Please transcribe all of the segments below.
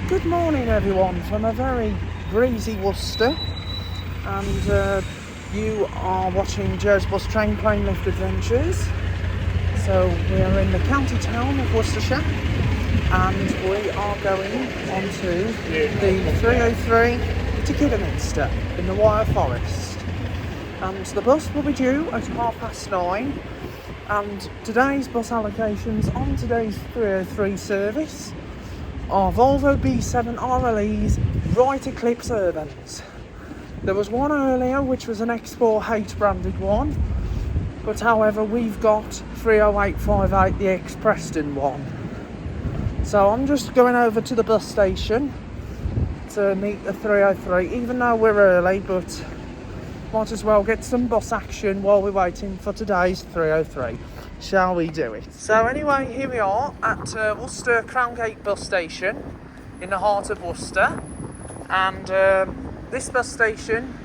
Good morning everyone from a very breezy Worcester, and you are watching Joe's Bus Train Plane Lift Adventures. So we are in the county town of Worcestershire and we are going onto the 303 to Kidderminster in the Wire Forest, and the bus will be due at 9:30. And today's bus allocations on today's 303 service are Volvo B7 RLEs Right Eclipse Urbans. There was one earlier which was an X4 H branded one, but however we've got 30858 the X Preston one. So I'm just going over to the bus station to meet the 303, even though we're early, but might as well get some bus action while we're waiting for today's 303. Shall we do it? So anyway, here we are at Worcester Crowngate bus station in the heart of Worcester, and this bus station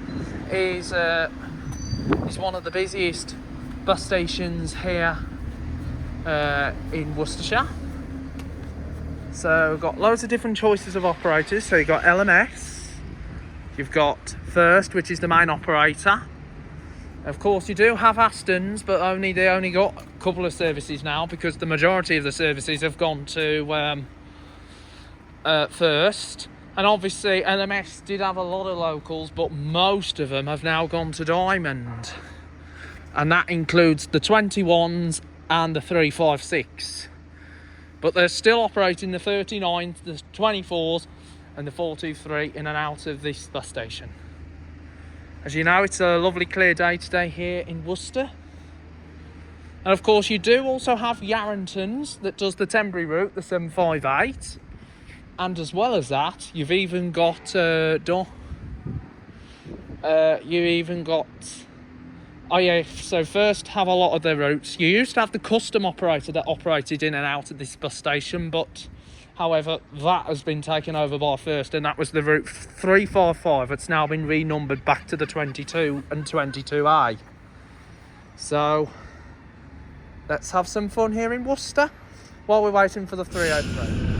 is one of the busiest bus stations here in Worcestershire. So we've got loads of different choices of operators. So you've got LMS, you've got First, which is the main operator. Of course, you do have Astons, but they only got a couple of services now because the majority of the services have gone to First. And obviously, LMS did have a lot of locals, but most of them have now gone to Diamond. And that includes the 21s and the 356. But they're still operating the 39s, the 24s, and the 423 in and out of this bus station. As you know, it's a lovely clear day today here in Worcester. And of course you do also have Yarrington's that does the Tembury route, the 758. And as well as that, you've even got so First have a lot of their routes. You used to have the custom operator that operated in and out of this bus station, but however, that has been taken over by First, and that was the route 355. It's now been renumbered back to the 22 and 22A. So, let's have some fun here in Worcester while we're waiting for the 303.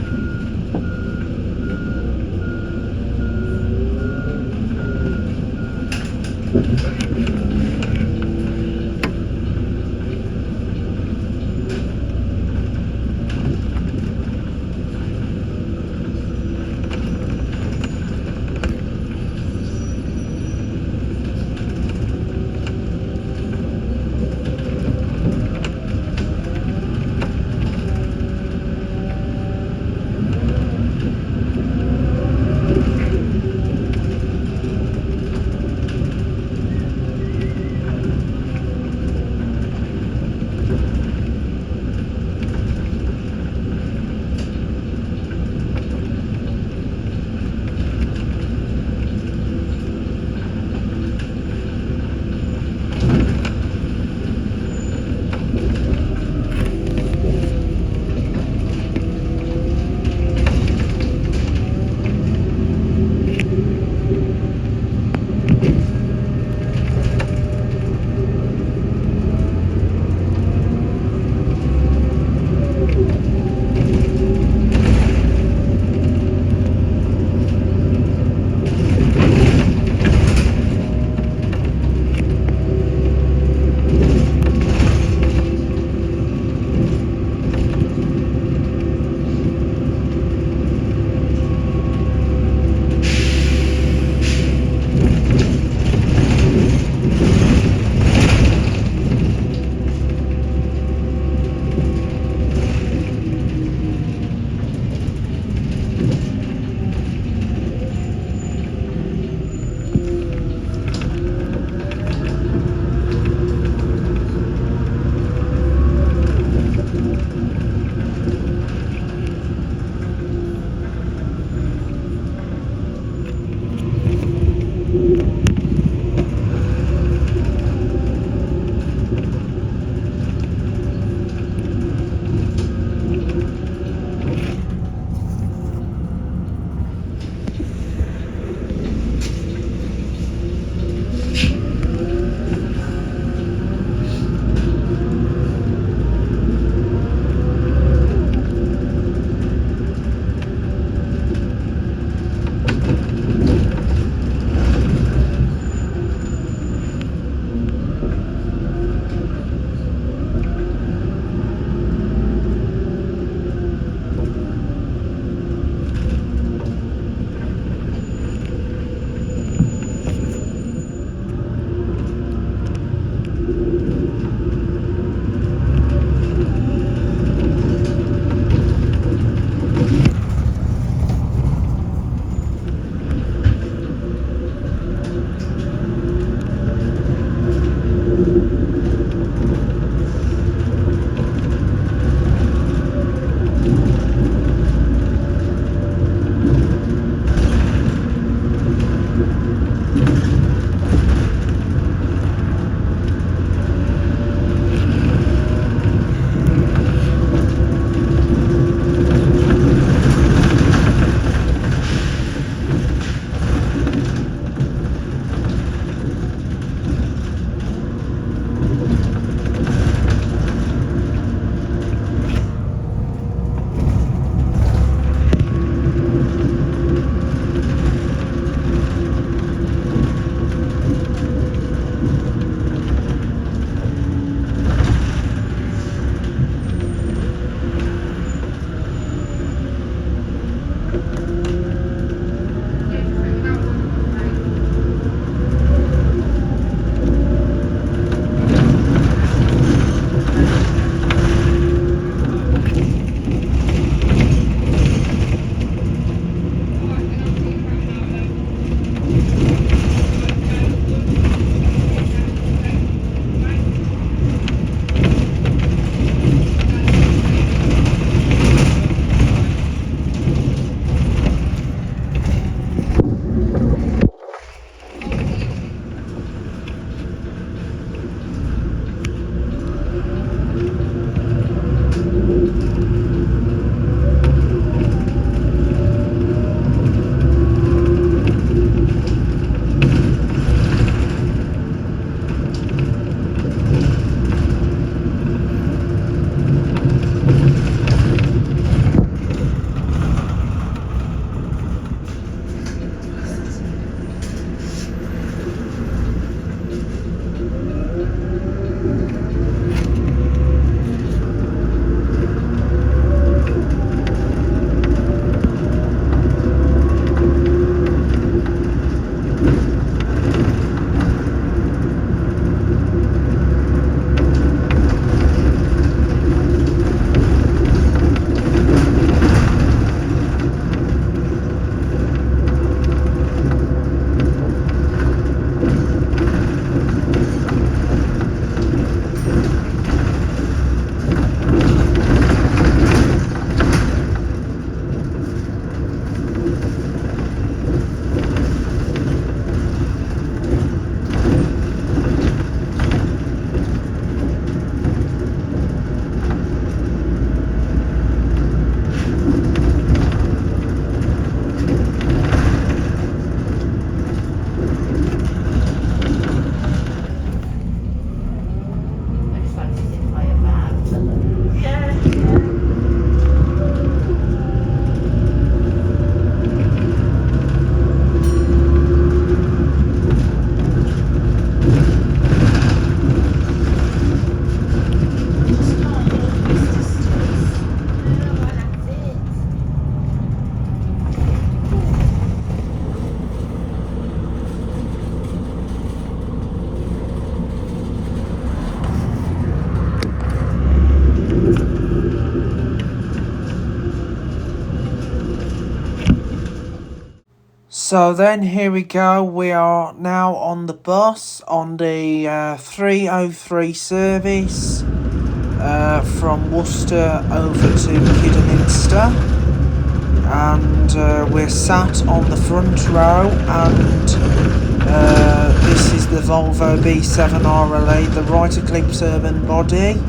So then here we go, we are now on the bus on the 303 service from Worcester over to Kidderminster, and we're sat on the front row, and this is the Volvo B7 RLA, the right eclipse urban body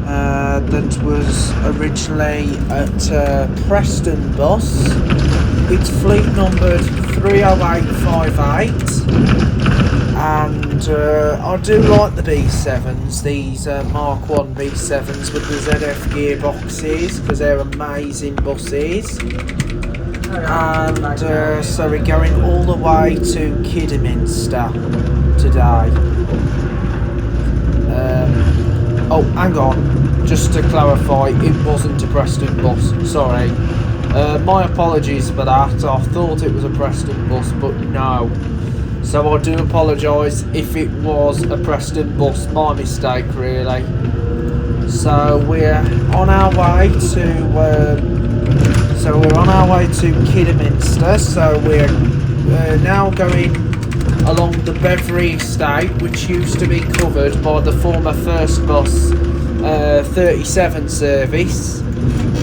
that was originally at Preston bus. It's fleet numbered 30858, and I do like the B7s, these Mark 1 B7s with the ZF gearboxes, because they're amazing buses. And so we're going all the way to Kidderminster today. Oh, hang on, just to clarify, it wasn't a Preston bus, sorry. My apologies for that. I thought it was a Preston bus, but no. So I do apologise if it was a Preston bus. My mistake, really. So we're on our way to Kidderminster. So we're now going along the Beverley estate, which used to be covered by the former First Bus 37 service.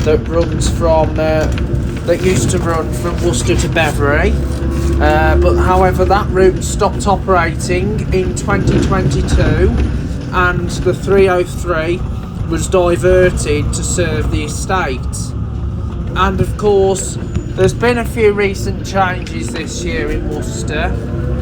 That runs from that used to run from Worcester to Beverley, but however that route stopped operating in 2022, and the 303 was diverted to serve the estate. And of course, there's been a few recent changes this year in Worcester.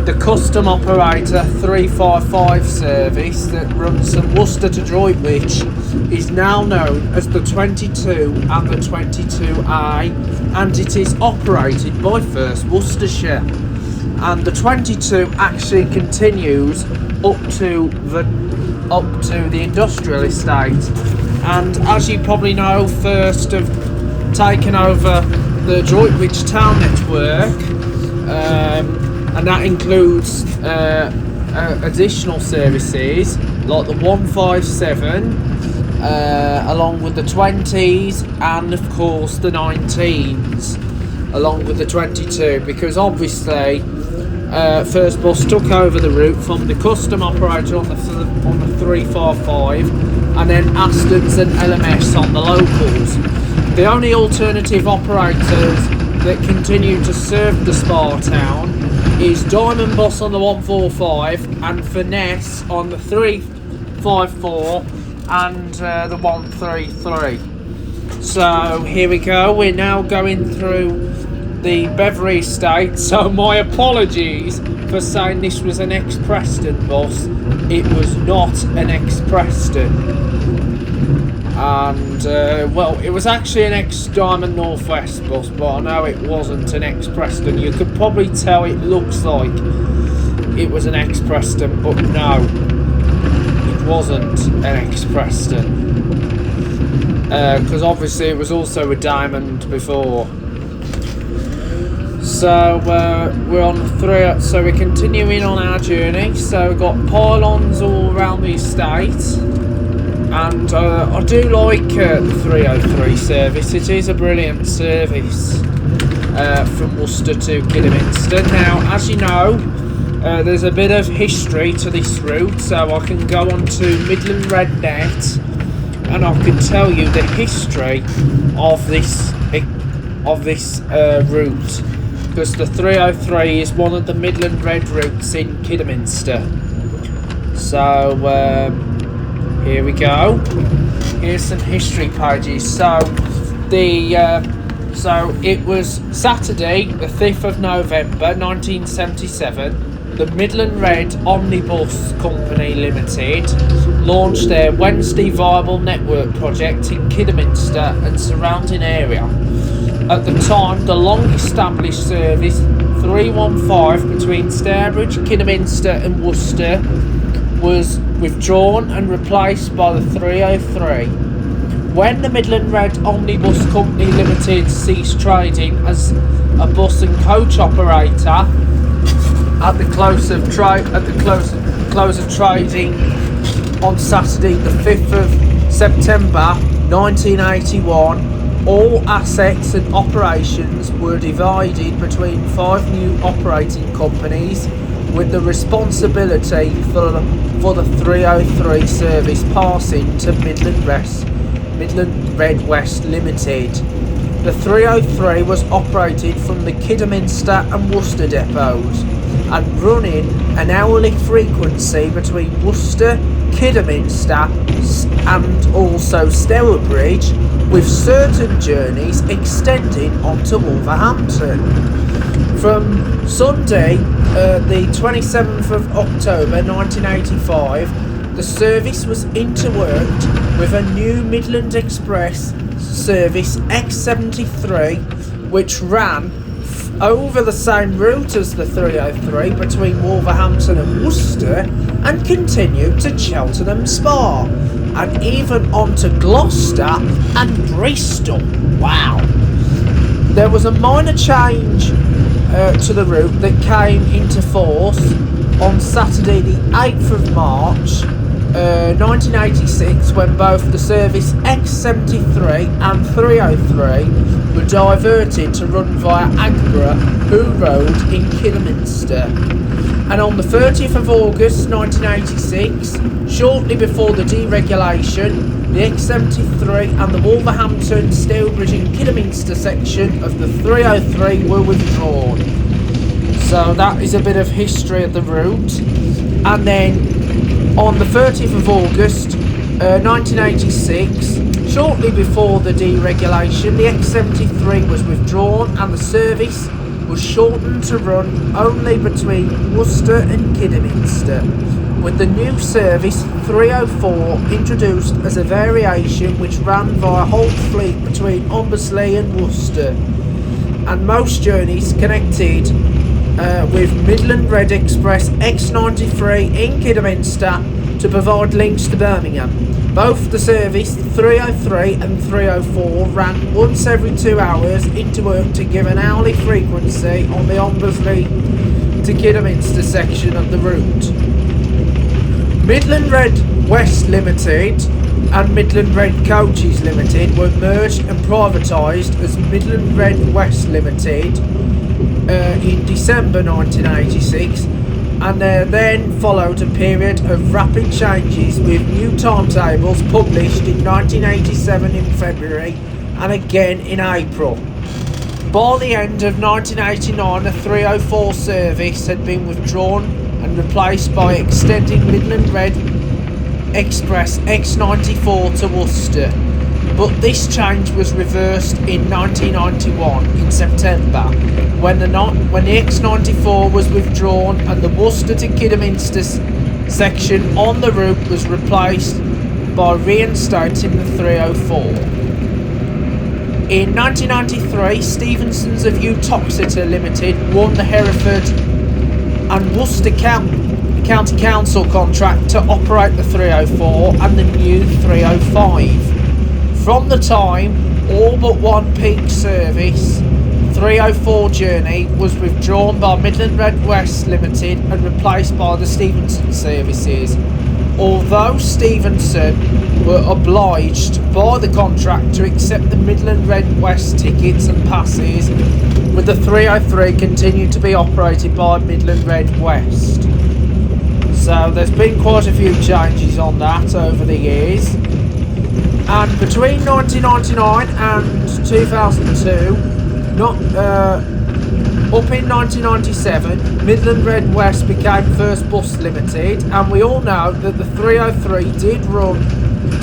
The custom operator 355 service that runs from Worcester to Droitwich is now known as the 22 and the 22A, and it is operated by First Worcestershire. And the 22 actually continues up to the industrial estate. And as you probably know, First have taken over the Droitwich town network. And that includes additional services like the 157, along with the 20s, and of course the 19s, along with the 22, because obviously First Bus took over the route from the custom operator on the 355, and then Astons and LMS on the locals. The only alternative operators that continue to serve the Spa town is Diamond Bus on the 145 and Finesse on the 354 and the 133. So here we go, we're now going through the Beverley estate, so my apologies for saying this was an ex-Preston bus. It was not an ex-Preston. And well, it was actually an ex-Diamond Northwest bus, but I know it wasn't an ex-Preston. You could probably tell it looks like it was an ex-Preston, but no, it wasn't an ex-Preston, because obviously it was also a Diamond before. So we're on the 3, so we're continuing on our journey. So we've got pylons all around the estate. And I do like the 303 service. It is a brilliant service from Worcester to Kidderminster. Now, as you know, there's a bit of history to this route, so I can go on to Midland Red Net and I can tell you the history of this route, because the 303 is one of the Midland Red routes in Kidderminster. So here we go. Here's some history pages. So it was Saturday, the 5th of November 1977. The Midland Red Omnibus Company Limited launched their Wednesday Viable Network project in Kidderminster and surrounding area. At the time, the long-established service 315 between Stourbridge, Kidderminster and Worcester was withdrawn and replaced by the 303. When the Midland Red Omnibus Company Limited ceased trading as a bus and coach operator at the close of trading on Saturday, the 5th of September 1981, All assets and operations were divided between 5 new operating companies, with the responsibility for the 303 service passing to Midland Red West Limited. The 303 was operated from the Kidderminster and Worcester depots and running an hourly frequency between Worcester, Kidderminster and also Stourbridge, with certain journeys extending onto Wolverhampton. From Sunday, the 27th of October 1985, the service was interworked with a new Midland Express service X73, which ran over the same route as the 303 between Wolverhampton and Worcester, and continued to Cheltenham Spa, and even onto Gloucester and Bristol. Wow! There was a minor change to the route that came into force on Saturday the 8th of March 1986, when both the service X73 and 303 were diverted to run via Agborough Who Road in Kidderminster. And on the 30th of August 1986, shortly before the deregulation, the X73 and the Wolverhampton, Stourbridge and Kidderminster section of the 303 were withdrawn. So that is a bit of history of the route. And then on the 30th of August 1986, shortly before the deregulation, the X73 was withdrawn and the service was shortened to run only between Worcester and Kidderminster, with the new service 304 introduced as a variation which ran via Holtfleet between Ombersley and Worcester, and most journeys connected with Midland Red Express X93 in Kidderminster to provide links to Birmingham. Both the service 303 and 304 ran once every 2 hours into work to give an hourly frequency on the Ombersley to Kidderminster section of the route. Midland Red West Limited and Midland Red Coaches Limited were merged and privatised as Midland Red West Limited in December 1986, and there then followed a period of rapid changes, with new timetables published in 1987 in February and again in April. By the end of 1989, the 304 service had been withdrawn and replaced by extending Midland Red Express X94 to Worcester, but this change was reversed in 1991 in September, when the X94 was withdrawn and the Worcester to Kidderminster section on the route was replaced by reinstating the 304. In 1993, Stephenson's of Uttoxeter Limited won the Hereford and Worcester County Council contract to operate the 304 and the new 305. From the time all but one peak service 304 journey was withdrawn by Midland Red West Limited and replaced by the Stephenson services, although Stephenson were obliged by the contract to accept the Midland Red West tickets and passes, with the 303 continued to be operated by Midland Red West. So there's been quite a few changes on that over the years. And between 1999 and 2002, up in 1997, Midland Red West became First Bus Limited, and we all know that the 303 did run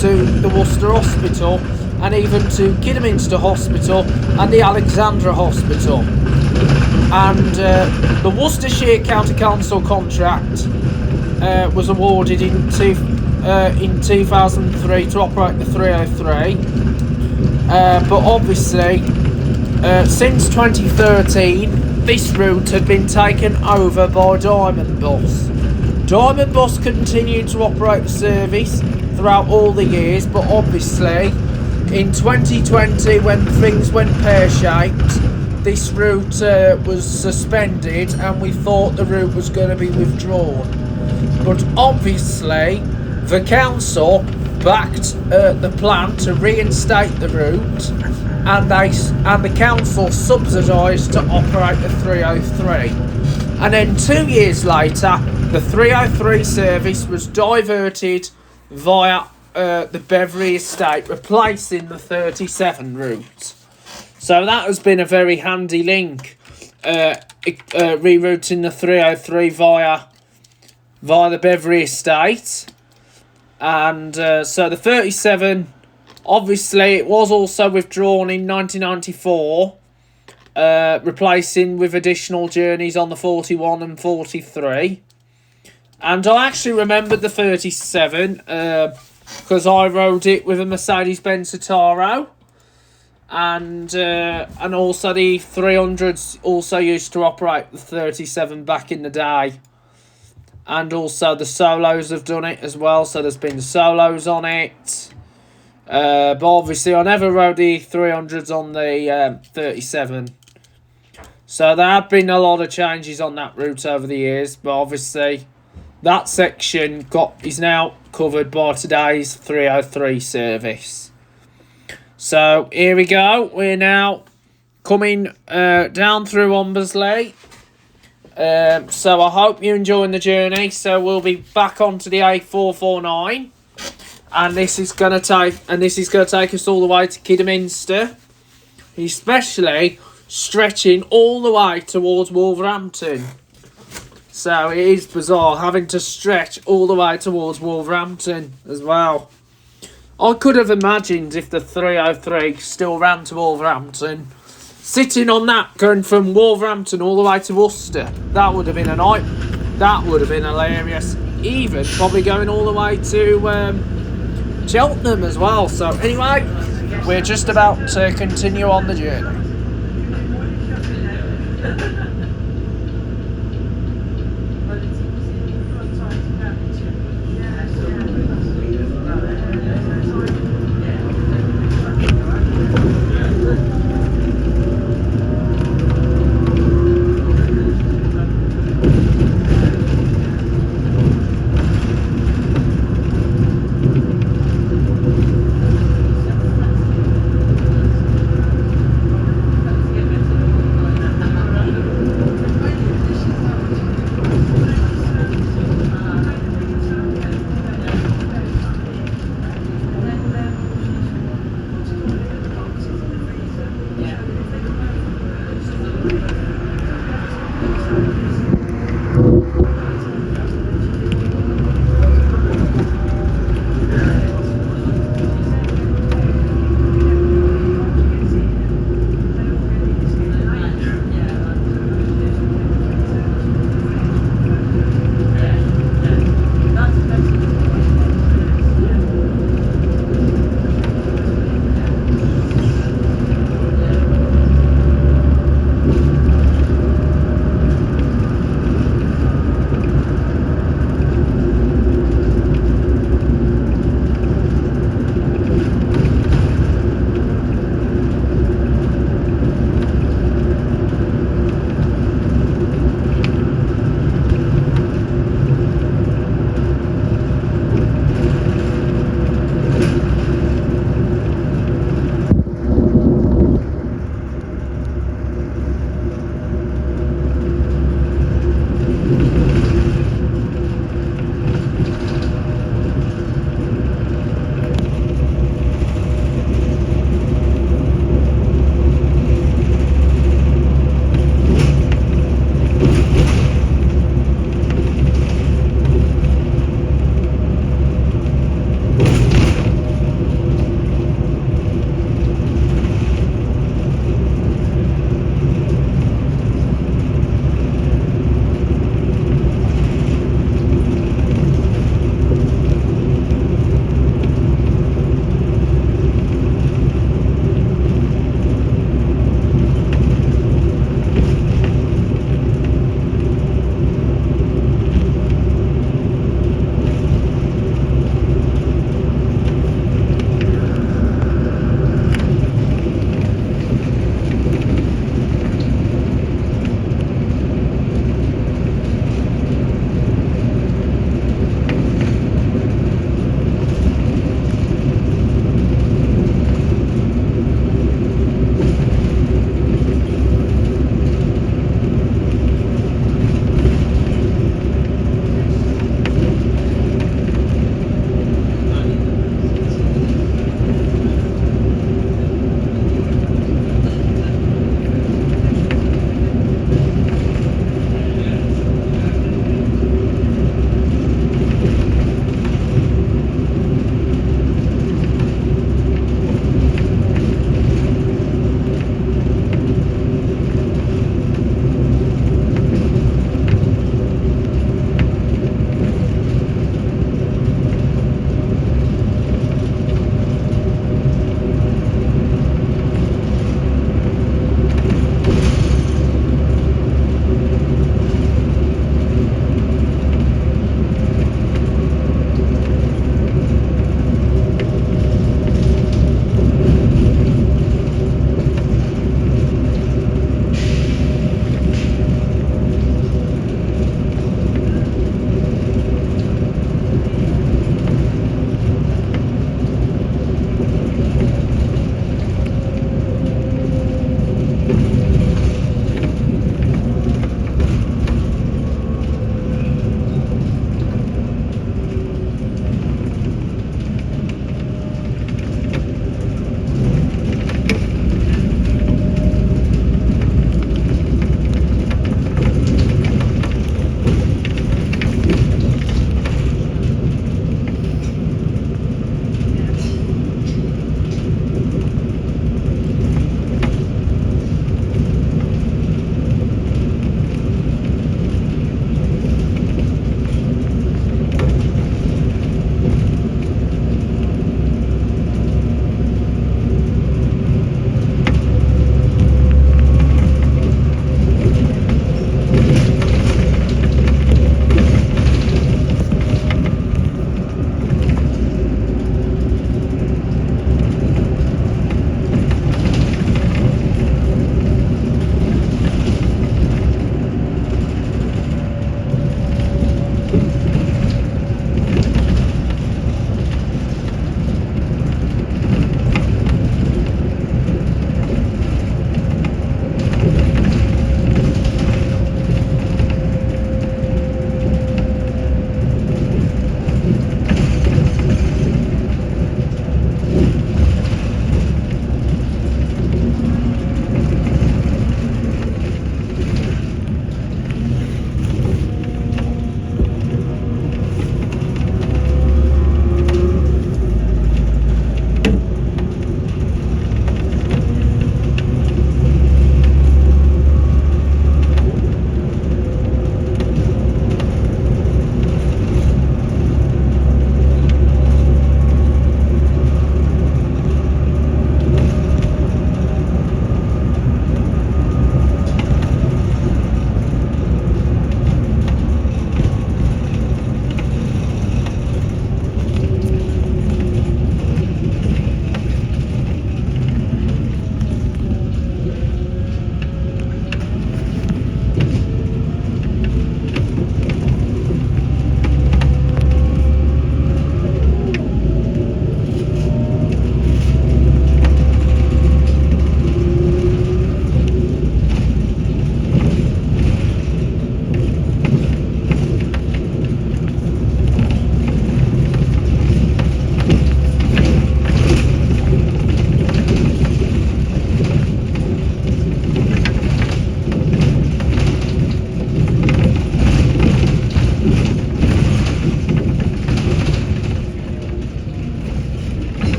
to the Worcester Hospital and even to Kidderminster Hospital and the Alexandra Hospital. And the Worcestershire County Council contract was awarded in 2003 to operate the 303, but obviously since 2013 this route had been taken over by Diamond Bus. Diamond Bus continued to operate the service throughout all the years, but obviously in 2020, when things went pear-shaped, this route was suspended and we thought the route was going to be withdrawn. But obviously the council backed the plan to reinstate the route, and the council subsidised to operate the 303. And then 2 years later, the 303 service was diverted via the Beverley estate, replacing the 37 route. So that has been a very handy link, rerouting the 303 via the Beverley estate. And so the 37, obviously, it was also withdrawn in 1994, replacing with additional journeys on the 41 and 43. And I actually remembered the 37 because I rode it with a Mercedes-Benz Citaro. And also the 300s also used to operate the 37 back in the day. And also the solos have done it as well, so there's been solos on it. But obviously I never rode the 300s on the 37. So there have been a lot of changes on that route over the years, but obviously that section is now covered by today's 303 service. So here we go, we're now coming down through Ombersley. So I hope you're enjoying the journey. So we'll be back onto the A449, and this is going to take us all the way to Kidderminster, especially stretching all the way towards Wolverhampton. So it is bizarre having to stretch all the way towards Wolverhampton as well. I could have imagined if the 303 still ran to Wolverhampton, sitting on that, going from Wolverhampton all the way to Worcester. That would have been a night. That would have been hilarious. Even probably going all the way to Cheltenham as well. So anyway, we're just about to continue on the journey.